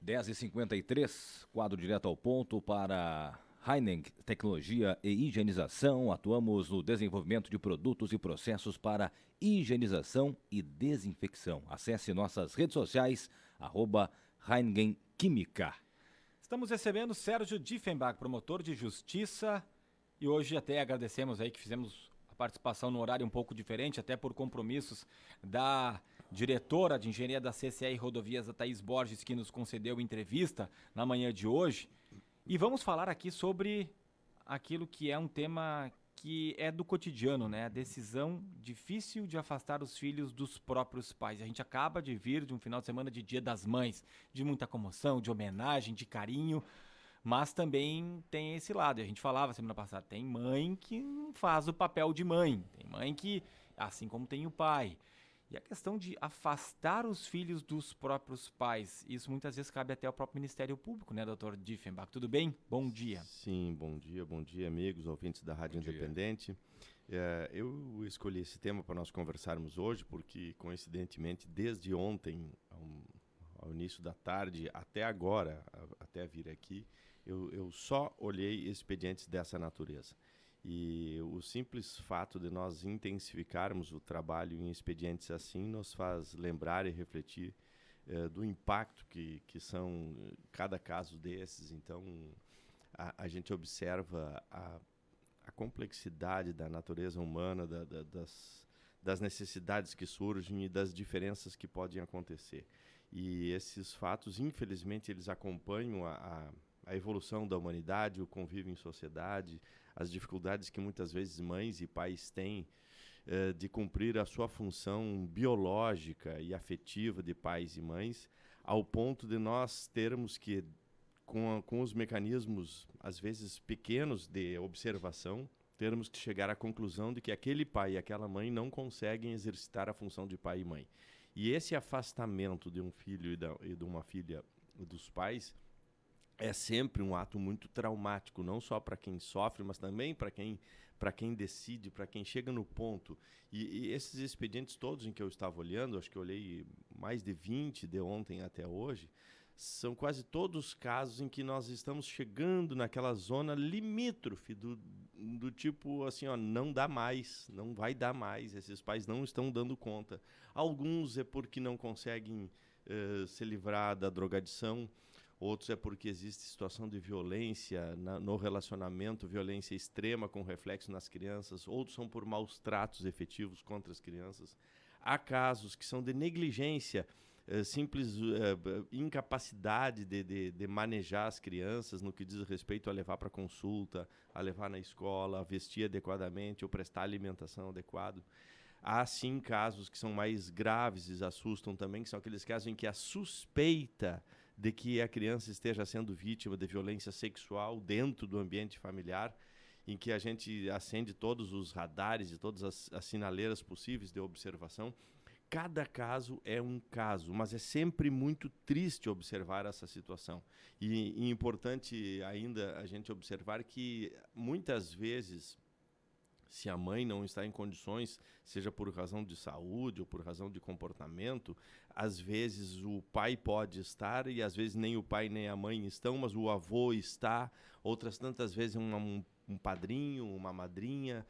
10h53, quadro direto ao ponto para Heining Tecnologia e Higienização. Atuamos no desenvolvimento de produtos e processos para higienização e desinfecção. Acesse nossas redes sociais, @Heiningen Química. Estamos recebendo Sérgio Diefenbach, promotor de justiça, e hoje até agradecemos aí que fizemos a participação no horário um pouco diferente, até por compromissos da diretora de engenharia da CCR Rodovias, a Thaís Borges, que nos concedeu entrevista na manhã de hoje. E vamos falar aqui sobre aquilo que é um tema que é do cotidiano, né? A decisão difícil de afastar os filhos dos próprios pais. A gente acaba de vir de um final de semana de Dia das Mães, de muita comoção, de homenagem, de carinho, mas também tem esse lado. E a gente falava semana passada, tem mãe que não faz o papel de mãe, tem mãe que, assim como tem o pai. E a questão de afastar os filhos dos próprios pais, isso muitas vezes cabe até ao próprio Ministério Público, né, doutor Diefenbach? Tudo bem? Bom dia. Sim, bom dia, amigos, ouvintes da Rádio Independente. Eu escolhi esse tema para nós conversarmos hoje porque, coincidentemente, desde ontem, ao início da tarde, até agora, até vir aqui, eu só olhei expedientes dessa natureza. E o simples fato de nós intensificarmos o trabalho em expedientes assim nos faz lembrar e refletir do impacto que são cada caso desses. Então, a gente observa a complexidade da natureza humana, das necessidades que surgem e das diferenças que podem acontecer. E esses fatos, infelizmente, eles acompanham a evolução da humanidade, o convívio em sociedade, as dificuldades que muitas vezes mães e pais têm de cumprir a sua função biológica e afetiva de pais e mães, ao ponto de nós termos que, com os mecanismos, às vezes pequenos, de observação, termos que chegar à conclusão de que aquele pai e aquela mãe não conseguem exercitar a função de pai e mãe. E esse afastamento de um filho e de uma filha dos pais é sempre um ato muito traumático, não só para quem sofre, mas também para quem decide, para quem chega no ponto. E esses expedientes todos em que eu estava olhando, acho que eu olhei mais de 20 de ontem até hoje, são quase todos casos em que nós estamos chegando naquela zona limítrofe do tipo assim, ó, não dá mais, não vai dar mais, esses pais não estão dando conta. Alguns é porque não conseguem se livrar da drogadição, outros é porque existe situação de violência no relacionamento, violência extrema com reflexo nas crianças, outros são por maus tratos efetivos contra as crianças. Há casos que são de negligência, simples incapacidade de manejar as crianças no que diz respeito a levar para consulta, a levar na escola, a vestir adequadamente ou prestar alimentação adequada. Há sim casos que são mais graves e assustam também, que são aqueles casos em que a suspeita de que a criança esteja sendo vítima de violência sexual dentro do ambiente familiar, em que a gente acende todos os radares e todas as sinaleiras possíveis de observação. Cada caso é um caso, mas é sempre muito triste observar essa situação. E importante ainda a gente observar que muitas vezes, se a mãe não está em condições, seja por razão de saúde ou por razão de comportamento, às vezes o pai pode estar e às vezes nem o pai nem a mãe estão, mas o avô está. Outras tantas vezes um padrinho, uma madrinha.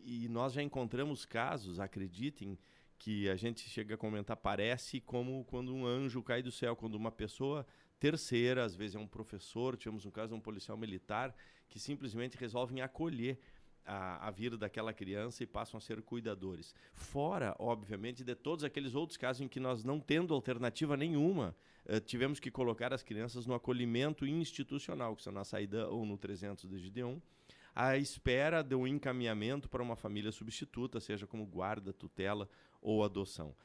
E nós já encontramos casos, acreditem, que a gente chega a comentar, parece como quando um anjo cai do céu, quando uma pessoa terceira, às vezes é um professor, tivemos um caso de um policial militar, que simplesmente resolvem acolher a vida daquela criança e passam a ser cuidadores. Fora, obviamente, de todos aqueles outros casos em que nós, não tendo alternativa nenhuma, tivemos que colocar as crianças no acolhimento institucional, que são na saída ou no 300 de Gideon, à espera de um encaminhamento para uma família substituta, seja como guarda, tutela ou adoção.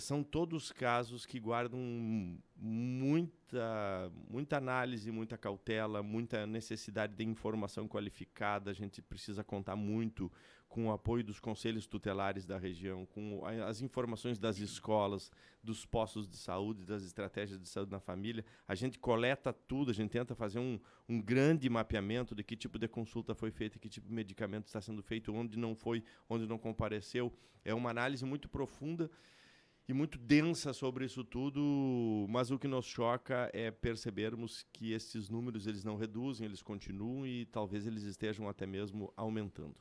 São todos casos que guardam muita análise, muita cautela, muita necessidade de informação qualificada. A gente precisa contar muito com o apoio dos conselhos tutelares da região, com as informações das escolas, dos postos de saúde, das estratégias de saúde na família. A gente coleta tudo, a gente tenta fazer um grande mapeamento de que tipo de consulta foi feita, que tipo de medicamento está sendo feito, onde não foi, onde não compareceu. É uma análise muito profunda e muito densa sobre isso tudo, mas o que nos choca é percebermos que esses números eles não reduzem, eles continuam e talvez eles estejam até mesmo aumentando.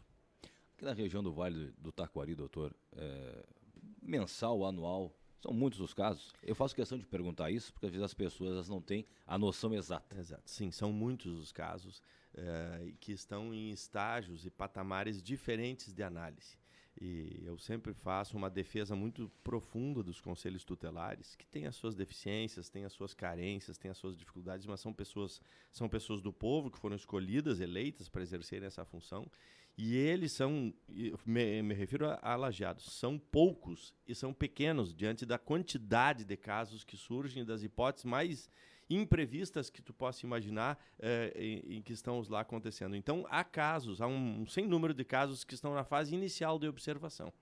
Aqui na região do Vale do Taquari, doutor, mensal, anual, são muitos os casos. Eu faço questão de perguntar isso porque às vezes as pessoas elas não têm a noção exata. Exato. Sim, são muitos os casos que estão em estágios e patamares diferentes de análise. E eu sempre faço uma defesa muito profunda dos conselhos tutelares, que têm as suas deficiências, têm as suas carências, têm as suas dificuldades, mas são pessoas do povo que foram escolhidas, eleitas para exercerem essa função. E eles são, me refiro a Lajeados, são poucos e são pequenos diante da quantidade de casos que surgem, das hipóteses mais imprevistas que tu possa imaginar em que estão lá acontecendo. Então, há um sem número de casos que estão na fase inicial de observação.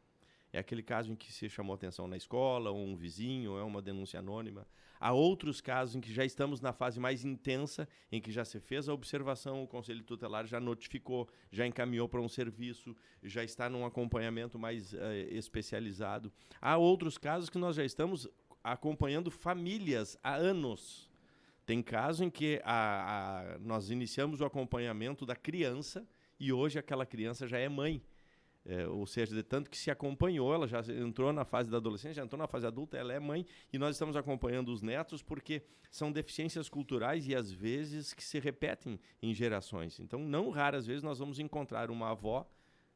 É aquele caso em que se chamou atenção na escola, ou um vizinho, ou é uma denúncia anônima. Há outros casos em que já estamos na fase mais intensa, em que já se fez a observação, o Conselho Tutelar já notificou, já encaminhou para um serviço, já está num acompanhamento mais especializado. Há outros casos que nós já estamos acompanhando famílias há anos. Tem caso em que nós iniciamos o acompanhamento da criança e hoje aquela criança já é mãe. Ou seja, de tanto que se acompanhou, ela já entrou na fase da adolescência, já entrou na fase adulta, ela é mãe e nós estamos acompanhando os netos porque são deficiências culturais e às vezes que se repetem em gerações. Então, não raras vezes nós vamos encontrar uma avó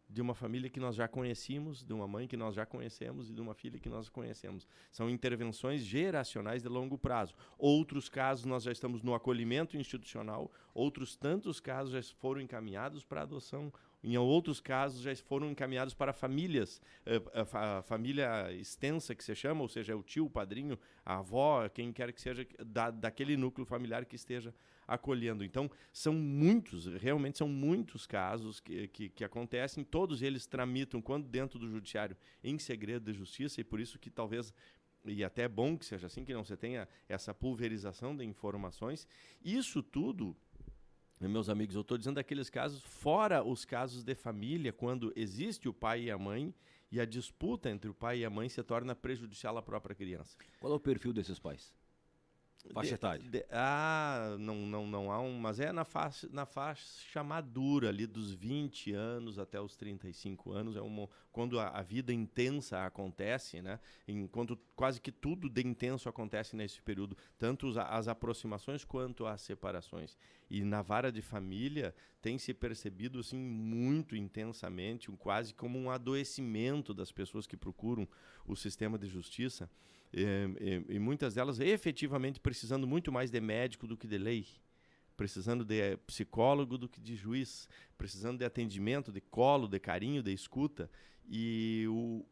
de uma família que nós já conhecíamos, de uma mãe que nós já conhecemos e de uma filha que nós conhecemos. São intervenções geracionais de longo prazo. Outros casos nós já estamos no acolhimento institucional, outros tantos casos já foram encaminhados para adoção, em outros casos já foram encaminhados para famílias, a família extensa que se chama, ou seja, o tio, o padrinho, a avó, quem quer que seja daquele núcleo familiar que esteja acolhendo. Então, realmente são muitos casos que acontecem, todos eles tramitam, quando dentro do judiciário, em segredo de justiça, e por isso que talvez, e até é bom que seja assim, que não se tenha essa pulverização de informações. Isso tudo, meus amigos, eu estou dizendo daqueles casos, fora os casos de família, quando existe o pai e a mãe, e a disputa entre o pai e a mãe se torna prejudicial à própria criança. Qual é o perfil desses pais? Faixa etária? Não há mas é na faixa madura, ali dos 20 anos até os 35 anos, quando a vida intensa acontece, né? Enquanto quase que tudo de intenso acontece nesse período, tanto as aproximações quanto as separações. E na vara de família tem se percebido assim, muito intensamente, quase como um adoecimento das pessoas que procuram o sistema de justiça, e muitas delas efetivamente precisando muito mais de médico do que de lei, precisando de psicólogo do que de juiz, precisando de atendimento, de colo, de carinho, de escuta. E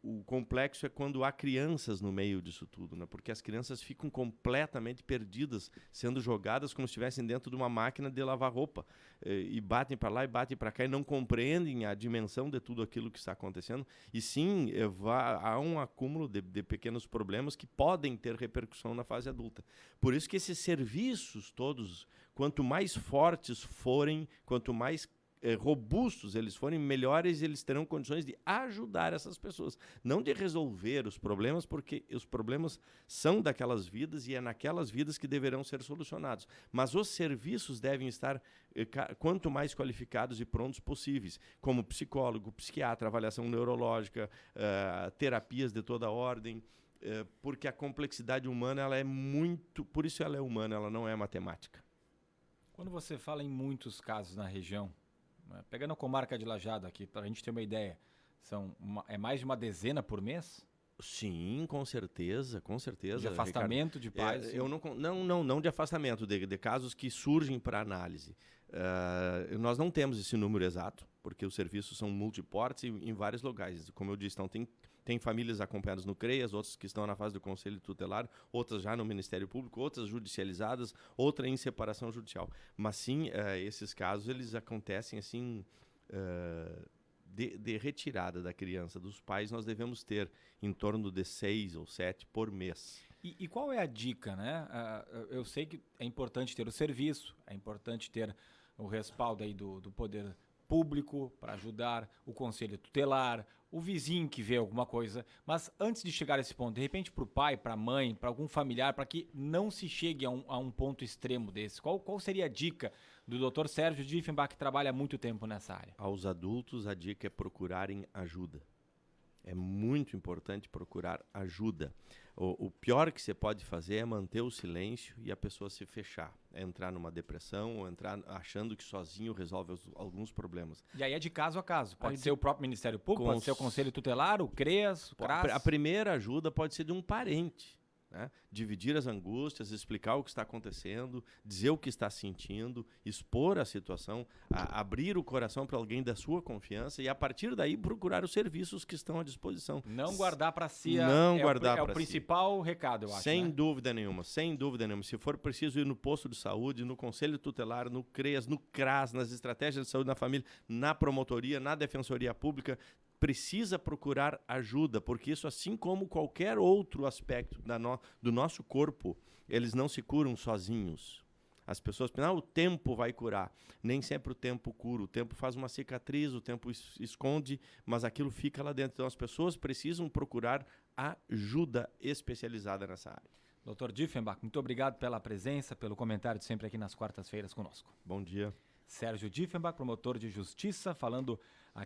o complexo é quando há crianças no meio disso tudo, né? Porque as crianças ficam completamente perdidas, sendo jogadas como se estivessem dentro de uma máquina de lavar roupa, e batem para lá e batem para cá e não compreendem a dimensão de tudo aquilo que está acontecendo. E sim, há um acúmulo de pequenos problemas que podem ter repercussão na fase adulta. Por isso que esses serviços todos, quanto mais fortes forem, quanto mais robustos eles forem, melhores eles terão condições de ajudar essas pessoas. Não de resolver os problemas, porque os problemas são daquelas vidas e é naquelas vidas que deverão ser solucionados. Mas os serviços devem estar quanto mais qualificados e prontos possíveis, como psicólogo, psiquiatra, avaliação neurológica, terapias de toda ordem, porque a complexidade humana ela é muito... Por isso ela é humana, ela não é matemática. Quando você fala em muitos casos na região, pegando a comarca de Lajeado aqui, para a gente ter uma ideia, é mais de uma dezena por mês? Sim, com certeza, com certeza. De afastamento, Ricardo, de pais? Não de afastamento, de casos que surgem para análise. Nós não temos esse número exato, porque os serviços são multiportes em vários lugares. Como eu disse, então tem famílias acompanhadas no CREAS, outras que estão na fase do Conselho Tutelar, outras já no Ministério Público, outras judicializadas, outra em separação judicial. Mas sim, esses casos eles acontecem assim, de retirada da criança dos pais, nós devemos ter em torno de 6 ou 7 por mês. E qual é a dica, né? Eu sei que é importante ter o serviço, é importante ter o respaldo aí do poder público, para ajudar o conselho tutelar, o vizinho que vê alguma coisa. Mas antes de chegar a esse ponto, de repente para o pai, para a mãe, para algum familiar, para que não se chegue a um ponto extremo desse, qual seria a dica do Dr. Sérgio Diefenbach, que trabalha há muito tempo nessa área? Aos adultos, a dica é procurarem ajuda. É muito importante procurar ajuda. O pior que você pode fazer é manter o silêncio e a pessoa se fechar. É entrar numa depressão ou entrar achando que sozinho resolve alguns problemas. E aí é de caso a caso. Pode ser o próprio Ministério Público, pode ser o Conselho Tutelar, o CREAS, o CRAS. A primeira ajuda pode ser de um parente. Né? Dividir as angústias, explicar o que está acontecendo, dizer o que está sentindo, expor a situação, abrir o coração para alguém da sua confiança e, a partir daí, procurar os serviços que estão à disposição. Não guardar para si. Não guardar para si. É o principal recado, eu acho. Sem dúvida nenhuma, sem dúvida nenhuma. Se for preciso ir no posto de saúde, no Conselho Tutelar, no CREAS, no CRAS, nas estratégias de saúde na família, na promotoria, na Defensoria Pública, precisa procurar ajuda, porque isso, assim como qualquer outro aspecto do nosso corpo, eles não se curam sozinhos. As pessoas pensam, o tempo vai curar. Nem sempre o tempo cura. O tempo faz uma cicatriz, o tempo esconde, mas aquilo fica lá dentro. Então as pessoas precisam procurar ajuda especializada nessa área. Dr. Diefenbach, muito obrigado pela presença, pelo comentário de sempre aqui nas quartas-feiras conosco. Bom dia. Sérgio Diefenbach, promotor de justiça, falando aqui